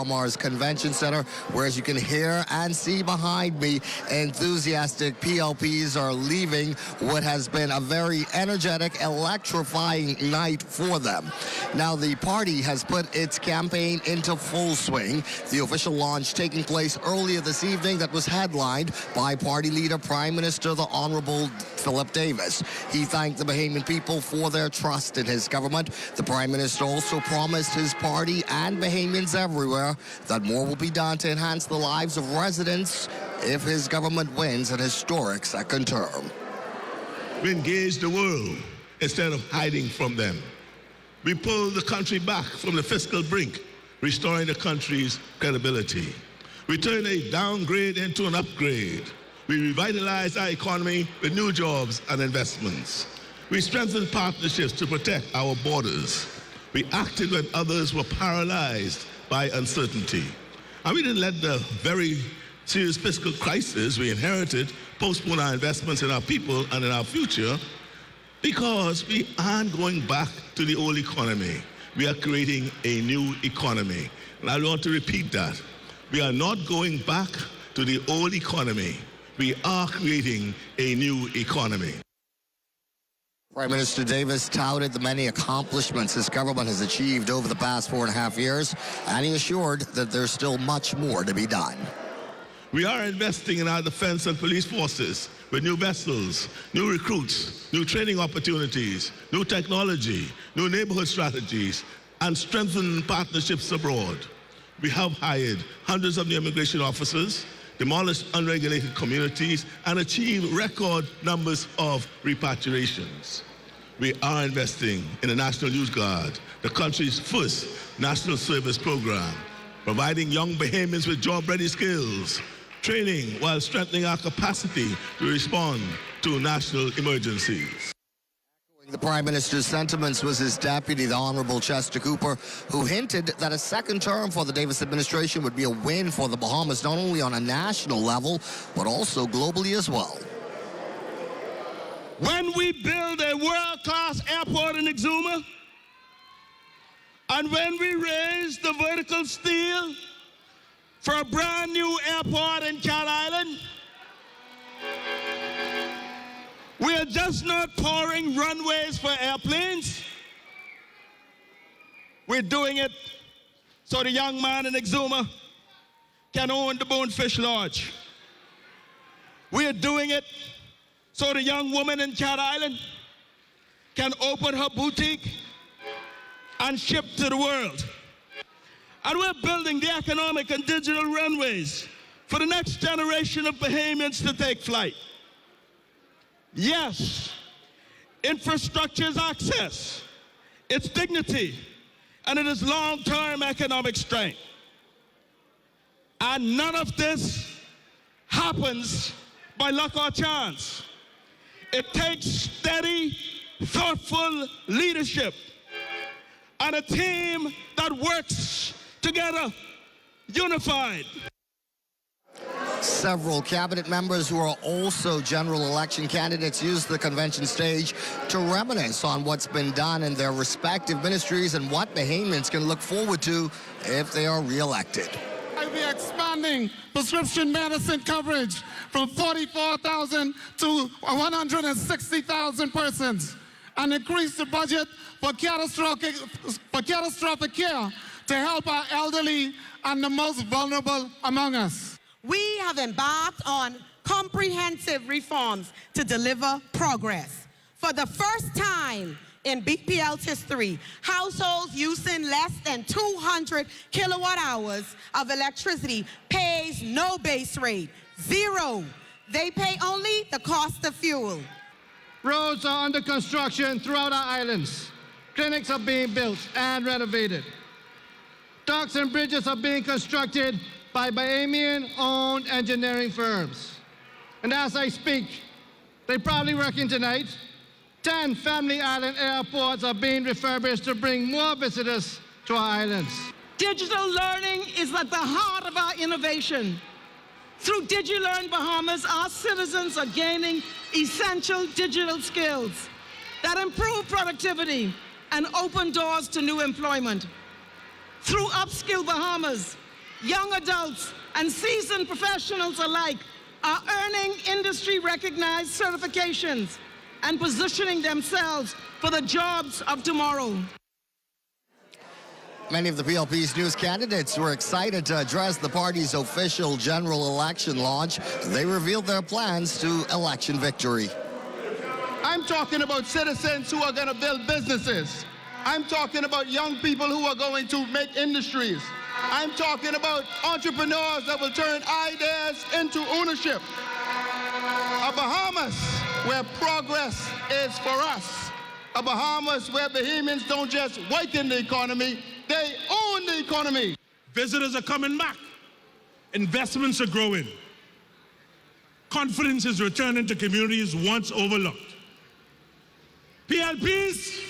Bahamas Convention Center, where, as you can hear and see behind me, enthusiastic PLPs are leaving what has been a very energetic, electrifying night for them. Now, the party has put its campaign into full swing. The official launch taking place earlier this evening that was headlined by party leader, Prime Minister, the Honorable Philip Davis. He thanked the Bahamian people for their trust in his government. The Prime Minister also promised his party and Bahamians everywhere that more will be done to enhance the lives of residents if his government wins an historic second term. We engage the world instead of hiding from them. We pull the country back from the fiscal brink, restoring the country's credibility. We turn a downgrade into an upgrade. We revitalize our economy with new jobs and investments. We strengthen partnerships to protect our borders. We acted when others were paralyzed by uncertainty. And we didn't let the very serious fiscal crisis we inherited postpone our investments in our people and in our future, because we aren't going back to the old economy. We are creating a new economy. And I want to repeat that. We are not going back to the old economy. We are creating a new economy. Prime Minister Davis touted the many accomplishments his government has achieved over the past 4.5 years, and he assured that there's still much more to be done. We are investing in our defense and police forces with new vessels, new recruits, new training opportunities, new technology, new neighborhood strategies, and strengthened partnerships abroad. We have hired hundreds of new immigration officers, demolished unregulated communities, and achieved record numbers of repatriations. We are investing in the National Youth Guard, the country's first national service program, providing young Bahamians with job-ready skills, training while strengthening our capacity to respond to national emergencies. The Prime Minister's sentiments was his deputy, the Honorable Chester Cooper, who hinted that a second term for the Davis administration would be a win for the Bahamas, not only on a national level, but also globally as well. When we build a world-class airport in Exuma, and when we raise the vertical steel for a brand new airport in Cat Island, we are just not pouring runways for airplanes. We're doing it so the young man in Exuma can own the Bonefish Lodge. We are doing it so the young woman in Cat Island can open her boutique and ship to the world. And we're building the economic and digital runways for the next generation of Bahamians to take flight. Yes, infrastructure is access, it's dignity, and it is long-term economic strength. And none of this happens by luck or chance. It takes steady, thoughtful leadership and a team that works together, unified. Several cabinet members who are also general election candidates used the convention stage to reminisce on what's been done in their respective ministries and what Bahamians can look forward to if they are re-elected. I'll be expanding prescription medicine coverage from 44,000 to 160,000 persons, and increase the budget for catastrophic care to help our elderly and the most vulnerable among us. We have embarked on comprehensive reforms to deliver progress. For the first time in BPL's history, households using less than 200 kilowatt hours of electricity pays no base rate, zero. They pay only the cost of fuel. Roads are under construction throughout our islands. Clinics are being built and renovated. Docks and bridges are being constructed by Bahamian-owned engineering firms. And as I speak, they're probably working tonight. 10 family island airports are being refurbished to bring more visitors to our islands. Digital learning is at the heart of our innovation. Through DigiLearn Bahamas, our citizens are gaining essential digital skills that improve productivity and open doors to new employment. Through Upskill Bahamas, young adults, and seasoned professionals alike are earning industry-recognized certifications and positioning themselves for the jobs of tomorrow. Many of the PLP's news candidates were excited to address the party's official general election launch. They revealed their plans to election victory. I'm talking about citizens who are going to build businesses. I'm talking about young people who are going to make industries. I'm talking about entrepreneurs that will turn ideas into ownership. A Bahamas where progress is for us. A Bahamas where Bahamians don't just work in the economy, they own the economy. Visitors are coming back. Investments are growing. Confidence is returning to communities once overlooked. PLPs,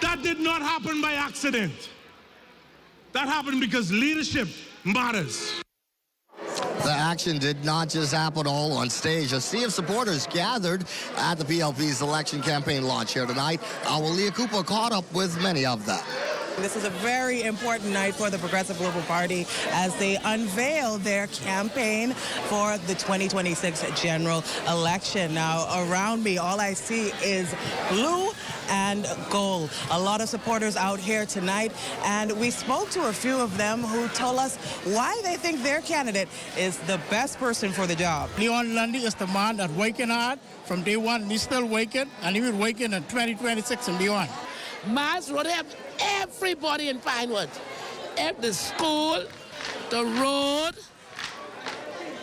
that did not happen by accident. That happened because leadership matters. The action did not just happen all on stage. A sea of supporters gathered at the PLP's election campaign launch here tonight. Our Leah Cooper caught up with many of them. This is a very important night for the Progressive Liberal Party as they unveil their campaign for the 2026 general election. Now, around me, all I see is blue and gold. A lot of supporters out here tonight, and we spoke to a few of them who told us why they think their candidate is the best person for the job. Leon Lundy is the man that's working hard from day one, and he's still working, and he will working in 2026 and beyond. Mars would have everybody in Pinewood. The school, the road,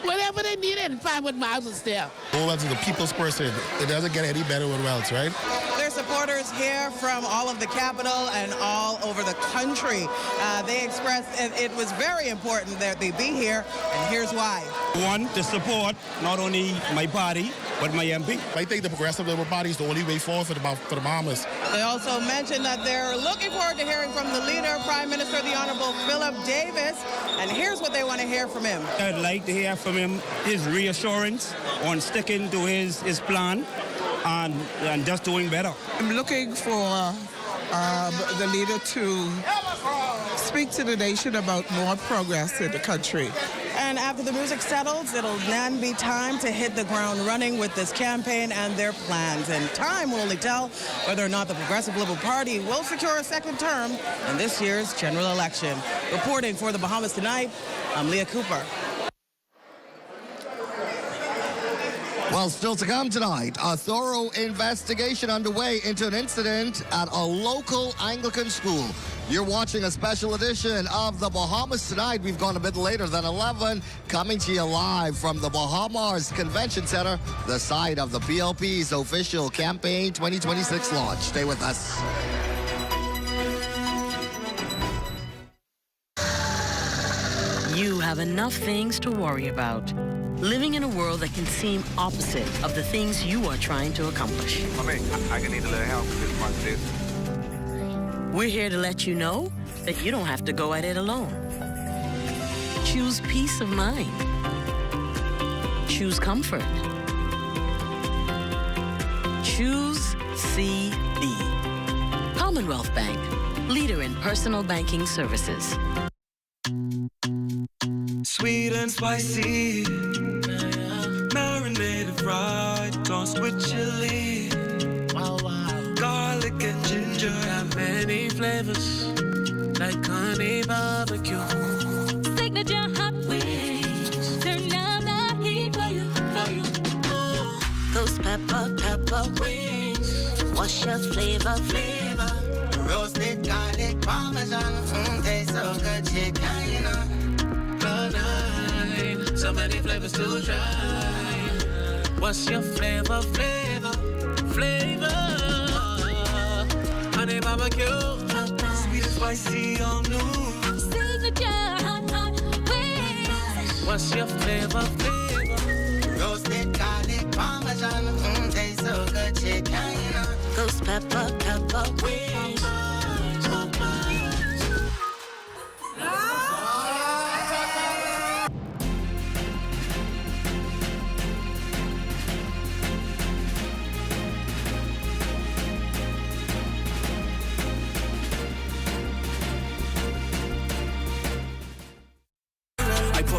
whatever they need in Pinewood, Mars is there. Wells is the people's person. It doesn't get any better with Wells, right? There's supporters here from all of the capital and all over the country. They expressed it was very important that they be here, and here's why. One, to support not only my party, but my MP. I think the Progressive Liberal Party is the only way forward for the Bahamas. They also mentioned that they're looking forward to hearing from the leader, Prime Minister, the Honorable Philip Davis, and here's what they want to hear from him. I'd like to hear from him his reassurance on sticking to his plan and just doing better. I'm looking for the leader to speak to the nation about more progress in the country. And after the music settles, it'll then be time to hit the ground running with this campaign and their plans. And time will only tell whether or not the Progressive Liberal Party will secure a second term in this year's general election. Reporting for the Bahamas Tonight, I'm Leah Cooper. Well, still to come tonight, a thorough investigation underway into an incident at a local Anglican school. You're watching a special edition of the Bahamas Tonight. We've gone a bit later than 11, coming to you live from the Bahamas Convention Center, the site of the PLP's official campaign 2026 launch. Stay with us. You have enough things to worry about. Living in a world that can seem opposite of the things you are trying to accomplish. I can need a little help with this. We're here to let you know that you don't have to go at it alone. Choose peace of mind. Choose comfort. Choose CB. Commonwealth Bank, leader in personal banking services. Sweet and spicy, marinated right, tossed with chili. Garlic and ginger, got many flavors, like honey barbecue. Signature hot wings, turn down the heat for you. Ghost pepper wings, what's your flavor? Roasted garlic parmesan, tastes so good, chicken, you know. So many flavors to try. What's your flavor? Honey barbecue, sweet and spicy, all new. Signature hot wings. What's your flavor? Roasted garlic parmesan, tastes so good, chicken, you know. Ghost pepper wings.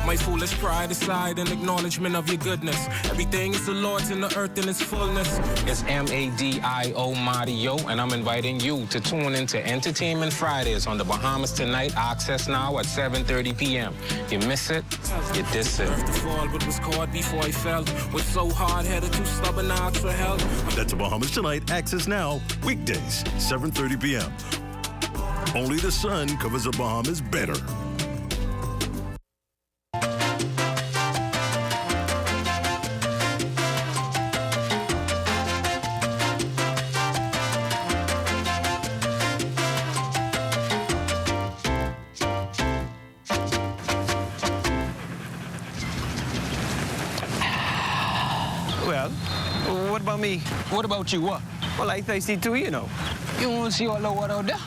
my foolish pride aside in acknowledgement of your goodness. Everything is the Lord's in the earth in its fullness. It's M-A-D-I-O Mario, and I'm inviting you to tune into Entertainment Fridays on the Bahamas tonight. Access now at 7:30 p.m. You miss it, you diss it. To fall, but was caught before I fell. Was so hard-headed, too stubborn to ask for help. That's the Bahamas Tonight. Access now, weekdays, 7:30 p.m. Only the sun covers the Bahamas better. Well, what about me? What about you? What? Well, I thirsty too, you know. You want to see all the water out there?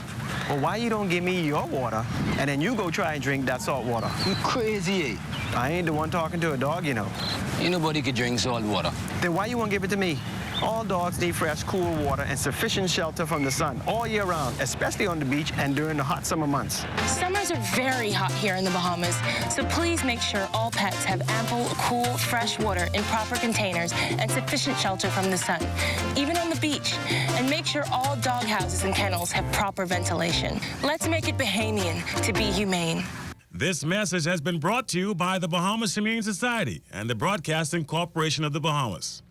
Well, why you don't give me your water, and then you go try and drink that salt water? You crazy, eh? I ain't the one talking to a dog, you know. Ain't nobody could drink salt water. Then why you won't give it to me? All dogs need fresh, cool water and sufficient shelter from the sun all year round, especially on the beach and during the hot summer months. Summers are very hot here in the Bahamas, so please make sure all pets have ample, cool, fresh water in proper containers and sufficient shelter from the sun, even on the beach. And make sure all dog houses and kennels have proper ventilation. Let's make it Bahamian to be humane. This message has been brought to you by the Bahamas Humane Society and the Broadcasting Corporation of the Bahamas.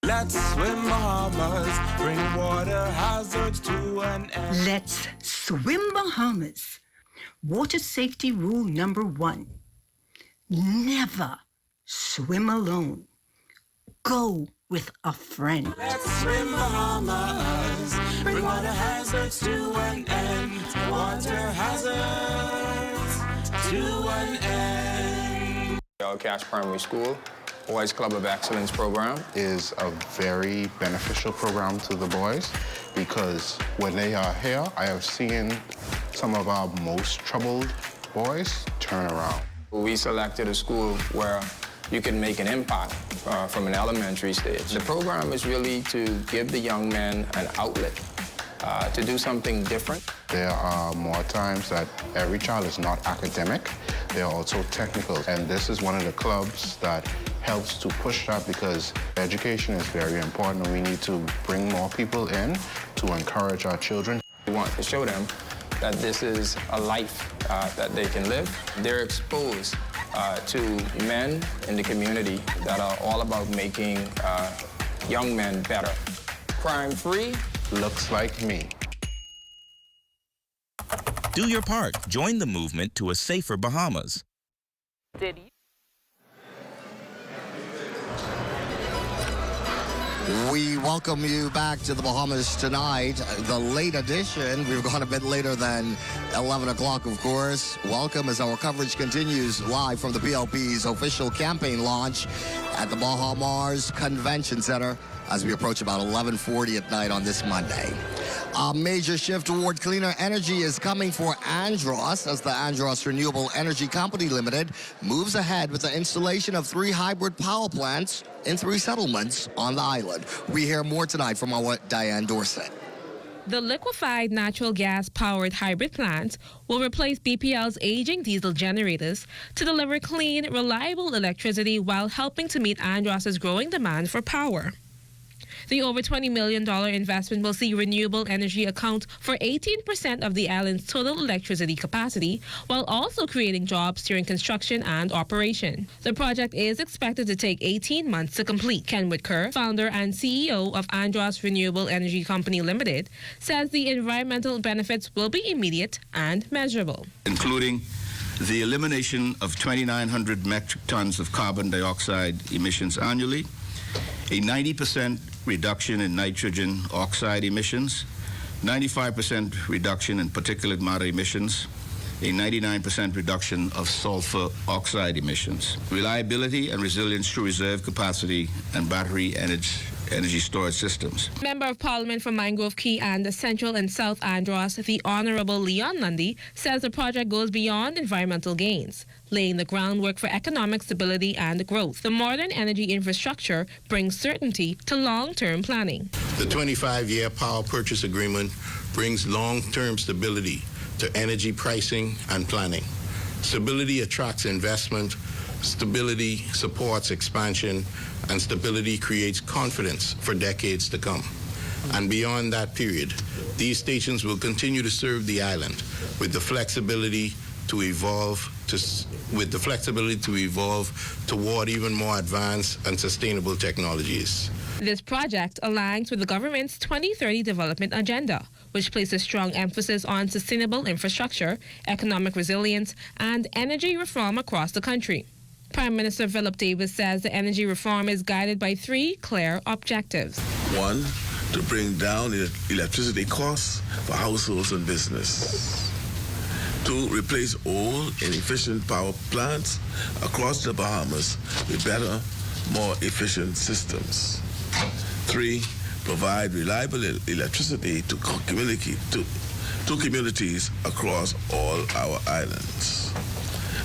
Let's swim Bahamas, bring water hazards to an end. Let's swim Bahamas. Water safety rule number 1. Never swim alone. Go with a friend. Let's swim Bahamas, bring water hazards to an end. Water hazards to an end. Cash Primary School Boys Club of Excellence program is a very beneficial program to the boys because when they are here, I have seen some of our most troubled boys turn around. We selected a school where you can make an impact from an elementary stage. The program is really to give the young men an outlet to do something different. There are more times that every child is not academic, they are also technical. And this is one of the clubs that helps to push that because education is very important and we need to bring more people in to encourage our children. We want to show them that this is a life that they can live. They're exposed to men in the community that are all about making young men better. Crime-free. Looks like me. Do your part. Join the movement to a safer Bahamas. We welcome you back to the Bahamas tonight. The late edition. We've gone a bit later than 11 o'clock, of course. Welcome as our coverage continues live from the PLP's official campaign launch at the Bahamas Convention Center as we approach about 11:40 at night on this Monday. A major shift toward cleaner energy is coming for Andros as the Andros Renewable Energy Company Limited moves ahead with the installation of 3 hybrid power plants in 3 settlements on the island. We hear more tonight from our Diane Dorset. The liquefied natural gas-powered hybrid plant will replace BPL's aging diesel generators to deliver clean, reliable electricity while helping to meet Andros's growing demand for power. The over $20 million investment will see renewable energy account for 18% of the island's total electricity capacity, while also creating jobs during construction and operation. The project is expected to take 18 months to complete. Ken Whitker, founder and CEO of Andros Renewable Energy Company Limited, says the environmental benefits will be immediate and measurable. Including the elimination of 2,900 metric tons of carbon dioxide emissions annually, a 90% reduction in nitrogen oxide emissions, 95% reduction in particulate matter emissions, a 99% reduction of sulfur oxide emissions, reliability and resilience through reserve capacity and battery energy storage systems. Member of Parliament for Mangrove Key and Central and South Andros, the Honorable Leon Lundy, says the project goes beyond environmental gains, laying the groundwork for economic stability and growth. The modern energy infrastructure brings certainty to long-term planning. The 25-year power purchase agreement brings long-term stability to energy pricing and planning. Stability attracts investment Stability supports expansion, and stability creates confidence for decades to come. And beyond that period, these stations will continue to serve the island with the flexibility to evolve toward even more advanced and sustainable technologies. This project aligns with the government's 2030 development agenda, which places strong emphasis on sustainable infrastructure, economic resilience, and energy reform across the country. Prime Minister Philip Davis says the energy reform is guided by 3 clear objectives. 1, to bring down electricity costs for households and business. 2, replace old inefficient power plants across the Bahamas with better, more efficient systems. 3, provide reliable electricity to communities across all our islands.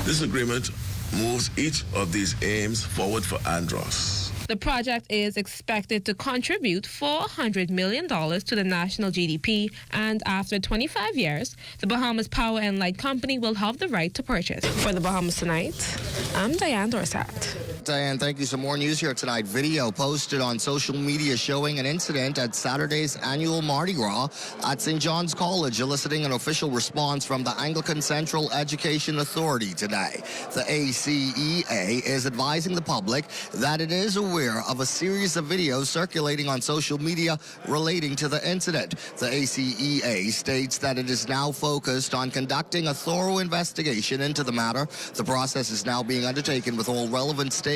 This agreement moves each of these aims forward for Andros. The project is expected to contribute $400 million to the national GDP, and after 25 years, the Bahamas Power and Light Company will have the right to purchase. For the Bahamas Tonight, I'm Diane Dorsat. Diane, thank you. Some more news here tonight. Video posted on social media showing an incident at Saturday's annual Mardi Gras at St. John's College, eliciting an official response from the Anglican Central Education Authority today. The ACEA is advising the public that it is aware of a series of videos circulating on social media relating to the incident. The ACEA states that it is now focused on conducting a thorough investigation into the matter. The process is now being undertaken with all relevant stakeholders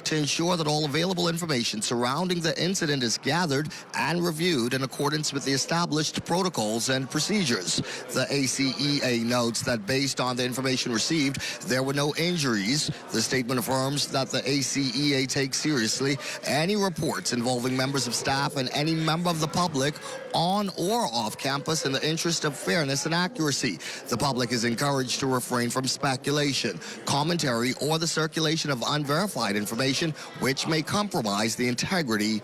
to ensure that all available information surrounding the incident is gathered and reviewed in accordance with the established protocols and procedures. The ACEA notes that based on the information received, there were no injuries. The statement affirms that the ACEA takes seriously any reports involving members of staff and any member of the public on or off campus in the interest of fairness and accuracy. The public is encouraged to refrain from speculation, commentary, or the circulation of unverified information which may compromise the integrity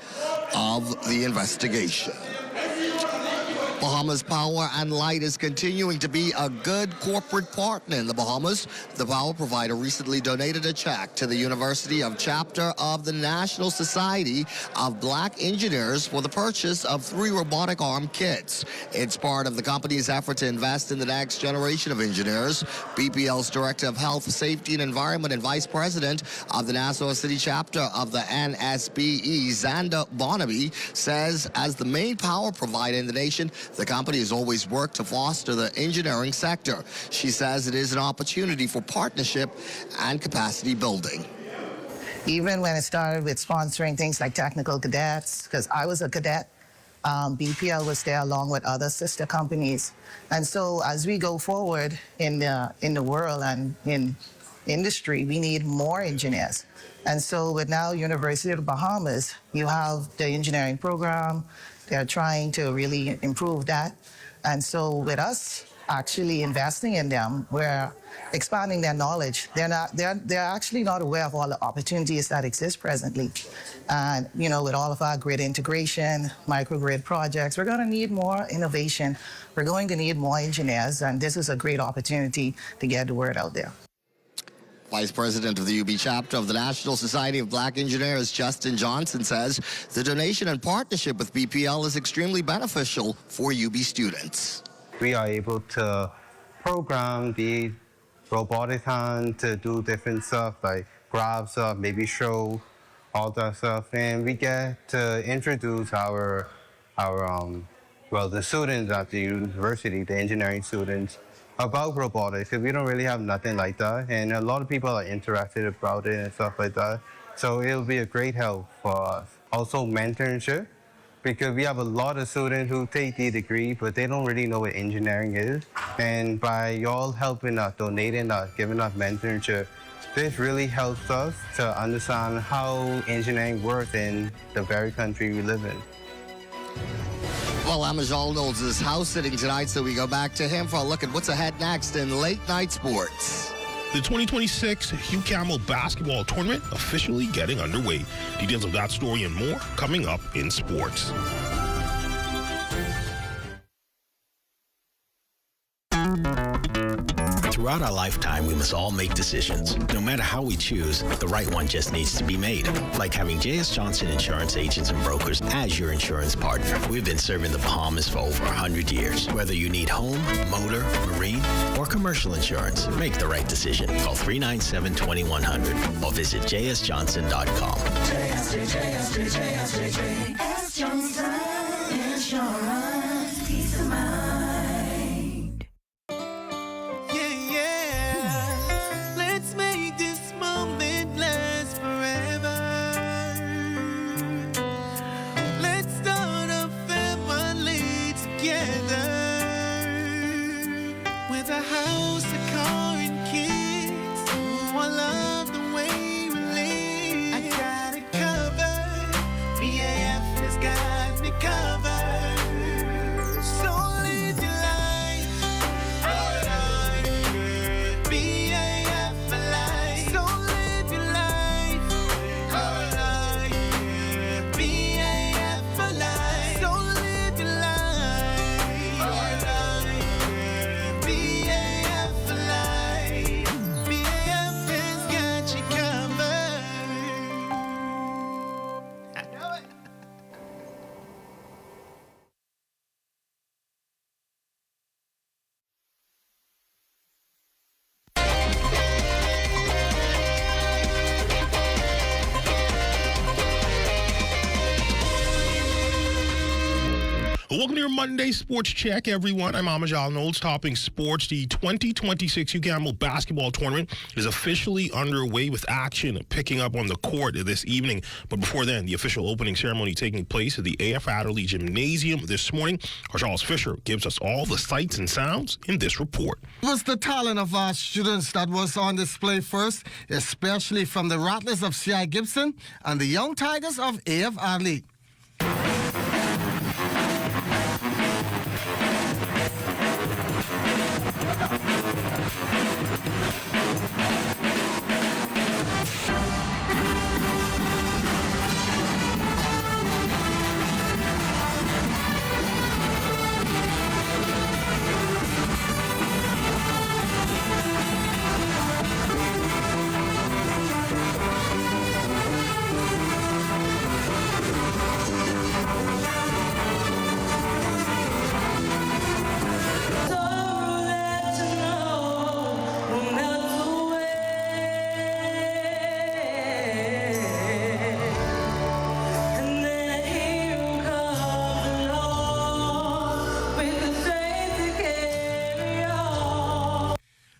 of the investigation. Bahamas Power and Light is continuing to be a good corporate partner in the Bahamas. The power provider recently donated a check to the University of Chapter of the National Society of Black Engineers for the purchase of 3 robotic arm kits. It's part of the company's effort to invest in the next generation of engineers. BPL's Director of Health, Safety and Environment and Vice President of the Nassau City Chapter of the NSBE, Xander Barnaby, says as the main power provider in the nation, the company has always worked to foster the engineering sector. She says it is an opportunity for partnership and capacity building. Even when it started with sponsoring things like technical cadets, because I was a cadet, BPL was there along with other sister companies. And so as we go forward in the world and in industry, we need more engineers. And so with now University of the Bahamas, you have the engineering program. They're trying to really improve that. And so with us actually investing in them, we're expanding their knowledge. They're actually not aware of all the opportunities that exist presently. And, you know, with all of our grid integration, microgrid projects, we're going to need more innovation. We're going to need more engineers, and this is a great opportunity to get the word out there. Vice President of the UB Chapter of the National Society of Black Engineers, Justin Johnson, says the donation and partnership with BPL is extremely beneficial for UB students. We are able to program the robotic hand to do different stuff like grab stuff, maybe show all that stuff, and we get to introduce the students at the university, the engineering students, about robotics, because we don't really have nothing like that, and a lot of people are interested about it and stuff like that. So it'll be a great help for us. Also mentorship, because we have a lot of students who take the degree, but they don't really know what engineering is. And by y'all helping us, donating us, giving us mentorship, this really helps us to understand how engineering works in the very country we live in. Well, Amajal Knowles is house sitting tonight, so we go back to him for a look at what's ahead next in late night sports. The 2026 Hugh Camel Basketball Tournament officially getting underway. Details of that story and more coming up in sports. Throughout our lifetime, we must all make decisions. No matter how we choose, the right one just needs to be made. Like having J.S. Johnson Insurance Agents and Brokers as your insurance partner. We've been serving the Bahamas for over 100 years. Whether you need home, motor, marine, or commercial insurance, make the right decision. Call 397-2100 or visit jsjohnson.com. JS Johnson Insurance, peace of mind. Yeah, let's make this moment last forever. Let's start a family together with a house, a car, and kids. Oh, I love the way we live. I got it covered. BAF has got me covered. So live your life. BAF for life. So live your life. BAF for life. So live your life. BAF for life. BAF has got you covered. I know it. Welcome to your Monday Sports Check, everyone. I'm Amajal Knowles, topping sports. The 2026 UCAML basketball tournament is officially underway with action picking up on the court this evening. But before then, the official opening ceremony taking place at the A.F. Adderley Gymnasium this morning. Our Charles Fisher gives us all the sights and sounds in this report. It was the talent of our students that was on display first, especially from the Rattlers of C.I. Gibson and the Young Tigers of A.F. Adderley.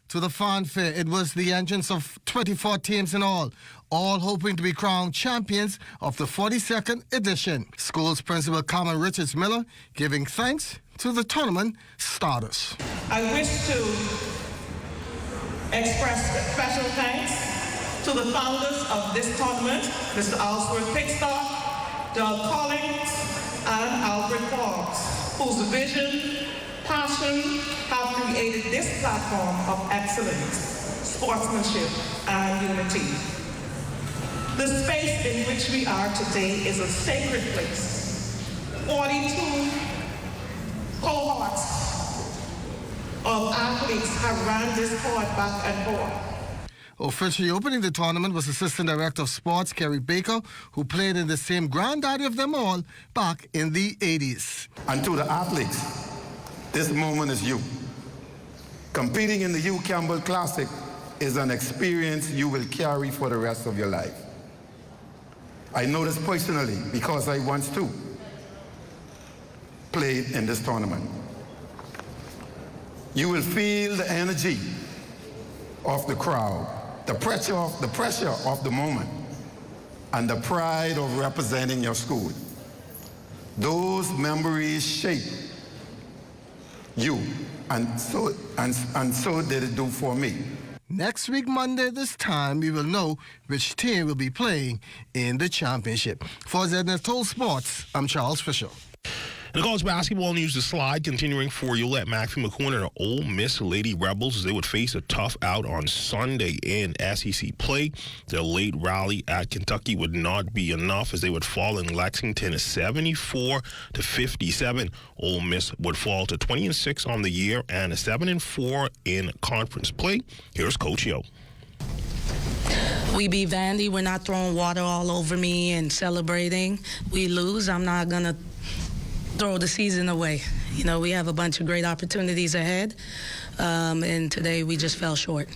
To the fanfare, it was the entrance of 24 teams in all hoping to be crowned champions of the 42nd edition. School's principal, Carmen Richards Miller, giving thanks to the tournament starters. I wish to express special thanks to the founders of this tournament, Mr. Alsworth Pickstock, Doug Collins, and Alfred Forbes, whose vision, passion have created this platform of excellence, sportsmanship, and unity. The space in which we are today is a sacred place. 42 cohorts of athletes have ran this court back and forth. Officially opening the tournament was Assistant Director of Sports, Kerry Baker, who played in the same granddaddy of them all back in the 80s. And to the athletes, this moment is you. Competing in the U Campbell Classic is an experience you will carry for the rest of your life. I know this personally because I once too played in this tournament. You will feel the energy of the crowd, the pressure of the moment, and the pride of representing your school. Those memories shape you, and so did it do for me. Next week, Monday, this time, we will know which team will be playing in the championship. For ZNet Toll Sports, I'm Charles Fisher. In the college basketball news, the slide continuing for Yolette McPhee McCoon and the Ole Miss Lady Rebels as they would face a tough out on Sunday in SEC play. Their late rally at Kentucky would not be enough as they would fall in Lexington 74-57. Ole Miss would fall to 20-6 on the year and 7-4 in conference play. Here's Coach Yo. We beat Vandy. We're not throwing water all over me and celebrating. We lose. I'm not going to throw the season away. You know, we have a bunch of great opportunities ahead, and today we just fell short.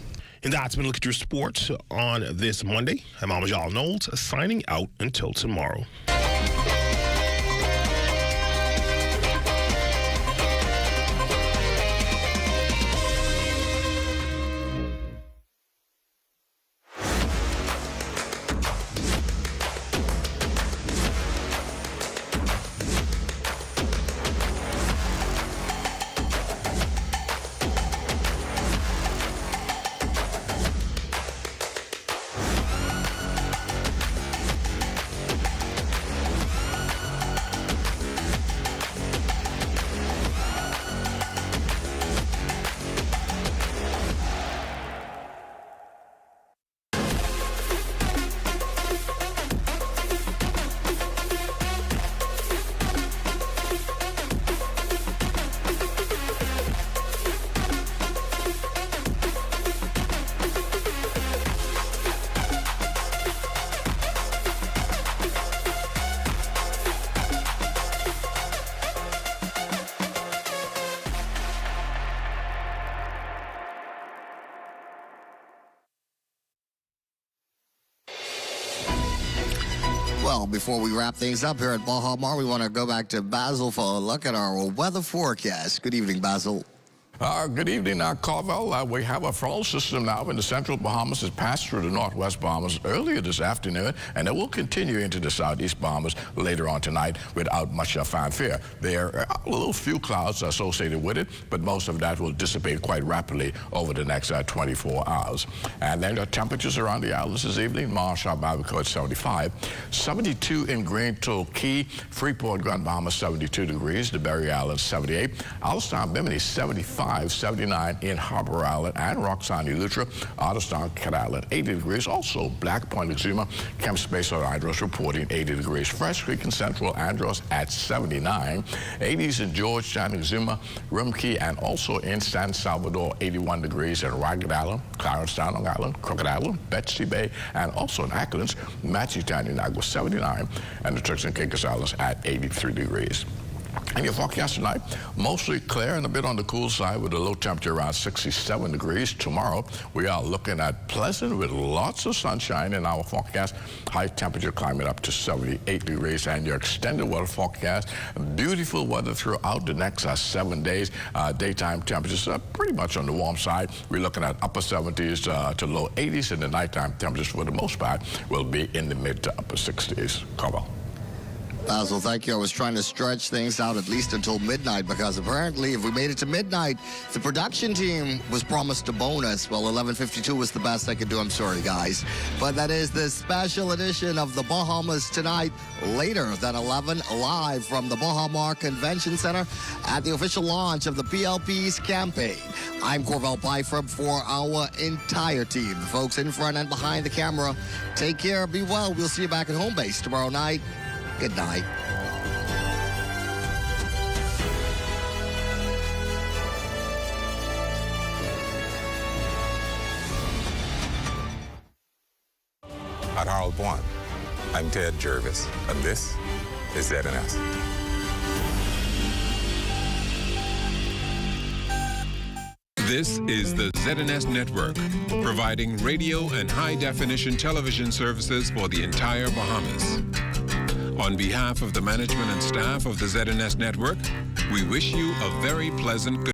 And that's been a look at your sports on this Monday. I'm Amajal Knowles, signing out until tomorrow. Well, before we wrap things up here at Bahamas, we want to go back to Basil for a look at our weather forecast. Good evening, Basil. Good evening, Carvel. We have a frontal system now in the central Bahamas. It's passed through the northwest Bahamas earlier this afternoon, and it will continue into the southeast Bahamas later on tonight without much fanfare. There are a little few clouds associated with it, but most of that will dissipate quite rapidly over the next 24 hours. And then the temperatures around the islands this evening: Marshall, Babaco at 75, 72 in Green Toll Key, Freeport, Grand Bahama 72 degrees, the Berry Islands 78, Alstown, Bimini 75, 79 in Harbor Island and Roxanne, Eleuthera, Otterstown, Cat Island 80 degrees. Also Black Point, Exuma, Kemp Space or Andros reporting 80 degrees. Fresh Creek and Central Andros at 79, 80s in Georgetown, Exuma, Rumkey, and also in San Salvador 81 degrees in Ragged Island, Clarencetown, Long Island, Crooked Island, Betsy Bay, and also in Acklands, Matchetown, Inagua 79, and the Turks and Caicos Islands at 83 degrees. And your forecast tonight, mostly clear and a bit on the cool side with a low temperature around 67 degrees. Tomorrow, we are looking at pleasant with lots of sunshine in our forecast. High temperature climbing up to 78 degrees. And your extended weather forecast, beautiful weather throughout the next 7 days. Daytime temperatures are pretty much on the warm side. We're looking at upper 70s to low 80s, and the nighttime temperatures for the most part will be in the mid to upper 60s. Cover. Basil, thank you. I was trying to stretch things out at least until midnight because apparently if we made it to midnight, the production team was promised a bonus. Well, 11:52 was the best I could do. I'm sorry, guys. But that is the special edition of the Bahamas tonight. Later than 11, live from the Bahamar Convention Center at the official launch of the PLP's campaign. I'm Corval Pfeiffer for our entire team. The folks in front and behind the camera, take care, be well. We'll see you back at home base tomorrow night. Good night. At Harold One, I'm Ted Jervis, and this is ZNS. This is the ZNS Network, providing radio and high-definition television services for the entire Bahamas. On behalf of the management and staff of the ZNS Network, we wish you a very pleasant good